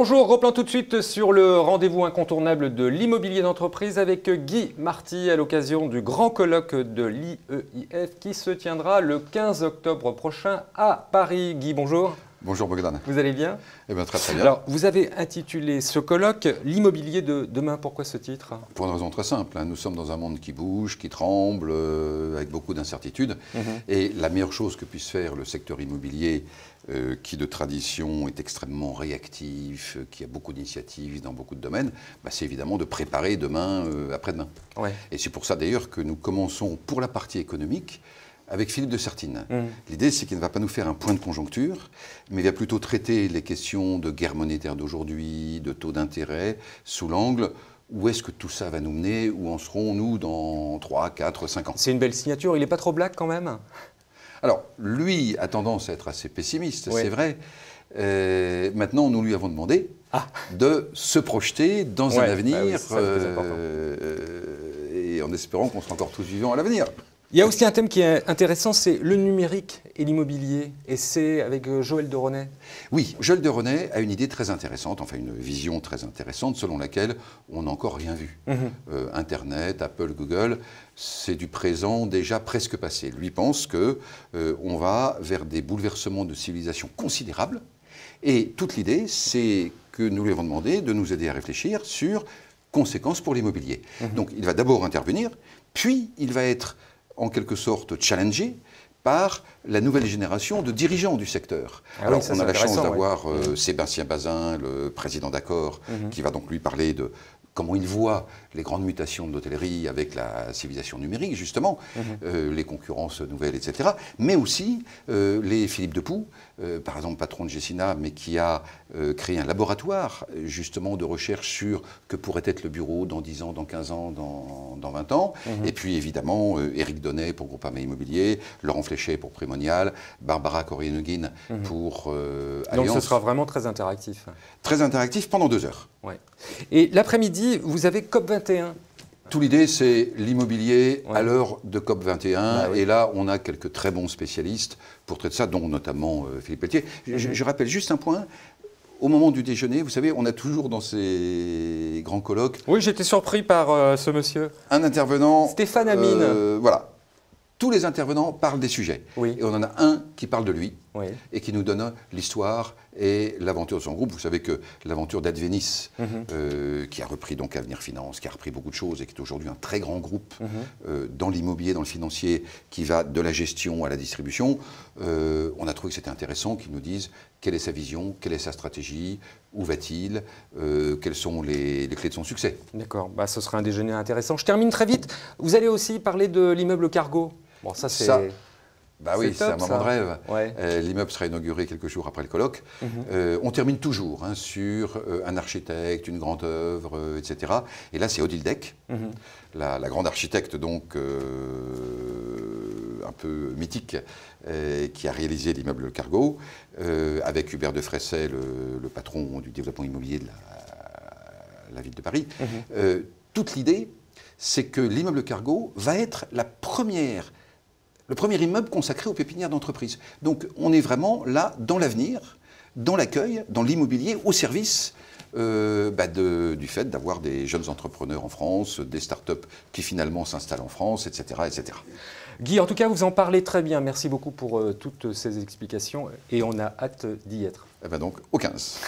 Bonjour, replan tout de suite sur le rendez-vous incontournable de l'immobilier d'entreprise avec Guy Marty à l'occasion du grand colloque de l'IEIF qui se tiendra le 15 octobre prochain à Paris. Guy, bonjour. Bonjour Bogdan. Vous allez bien? Eh bien, très très bien. Alors, vous avez intitulé ce colloque « L'immobilier de demain ». Pourquoi ce titre? Pour une raison très simple. Nous sommes dans un monde qui bouge, qui tremble, avec beaucoup d'incertitudes. Et la meilleure chose que puisse faire le secteur immobilier, qui de tradition est extrêmement réactif, qui a beaucoup d'initiatives dans beaucoup de domaines, c'est évidemment de préparer demain, après-demain. Ouais. Et c'est pour ça d'ailleurs que nous commençons pour la partie économique avec Philippe de Sertine. L'idée, c'est qu'il ne va pas nous faire un point de conjoncture, mais il va plutôt traiter les questions de guerre monétaire d'aujourd'hui, de taux d'intérêt, sous l'angle où est-ce que tout ça va nous mener, où en serons-nous dans 3, 4, 5 ans. C'est une belle signature, il n'est pas trop black quand même? Alors, lui a tendance à être assez pessimiste, Oui. c'est vrai. Maintenant, nous lui avons demandé de se projeter dans un avenir, oui, c'est ça le plus important. Et en espérant qu'on sera encore tous vivants à l'avenir. Il y a aussi un thème qui est intéressant, c'est le numérique et l'immobilier. Et c'est avec Joël de René. Oui, Joël de René a une idée très intéressante, enfin une vision très intéressante, selon laquelle on n'a encore rien vu. Internet, Apple, Google, c'est du présent déjà presque passé. Lui pense qu'on va vers des bouleversements de civilisation considérables. Et toute l'idée, c'est que nous lui avons demandé de nous aider à réfléchir sur conséquences pour l'immobilier. Donc il va d'abord intervenir, puis il va être en quelque sorte challengé par la nouvelle génération de dirigeants du secteur. Alors, on a la chance d'avoir Sébastien Bazin, le président d'Accor, qui va donc lui parler de comment il voit les grandes mutations de l'hôtellerie avec la civilisation numérique, justement, les concurrences nouvelles, etc. Mais aussi les Philippe Depoux, par exemple patron de Gessina, mais qui a créé un laboratoire, justement, de recherche sur que pourrait être le bureau dans 10 ans, dans 15 ans, dans 20 ans. Et puis, évidemment, Éric Donnet pour Groupama Immobilier, Laurent Fléchet pour Primonial, Barbara Corrieneghin pour Allianz. Donc ce sera vraiment très interactif. Très interactif pendant 2 heures. Ouais. Et l'après-midi, vous avez COP21. Tout l'idée, c'est l'immobilier à l'heure de COP21. Et là, on a quelques très bons spécialistes pour traiter ça, dont notamment Philippe Pelletier. Je rappelle juste un point. Au moment du déjeuner, vous savez, on a toujours dans ces grands colloques... Oui, j'étais surpris par ce monsieur. Un intervenant... Stéphane Amine. Voilà. Tous les intervenants parlent des sujets. Oui. Et on en a un qui parle de lui et qui nous donne l'histoire et l'aventure de son groupe. Vous savez que l'aventure d'Advenis, qui a repris donc Avenir Finance, qui a repris beaucoup de choses et qui est aujourd'hui un très grand groupe dans l'immobilier, dans le financier, qui va de la gestion à la distribution, on a trouvé que c'était intéressant qu'ils nous disent quelle est sa vision, quelle est sa stratégie, où va-t-il, quelles sont les clés de son succès. D'accord, ce sera un déjeuner intéressant. Je termine très vite. Vous allez aussi parler de l'immeuble Cargo. Bon, ça c'est... Oui, c'est un moment de rêve. Ouais. L'immeuble sera inauguré quelques jours après le colloque. On termine toujours sur un architecte, une grande œuvre, etc. Et là, c'est Odile Deck, la grande architecte donc un peu mythique, qui a réalisé l'immeuble Cargo, avec Hubert de Fresset, le patron du développement immobilier de la ville de Paris. Toute l'idée, c'est que l'immeuble Cargo va être le premier immeuble consacré aux pépinières d'entreprise. Donc on est vraiment là dans l'avenir, dans l'accueil, dans l'immobilier, au service du fait d'avoir des jeunes entrepreneurs en France, des startups qui finalement s'installent en France, etc., etc. Guy, en tout cas, vous en parlez très bien. Merci beaucoup pour toutes ces explications et on a hâte d'y être. Donc au 15.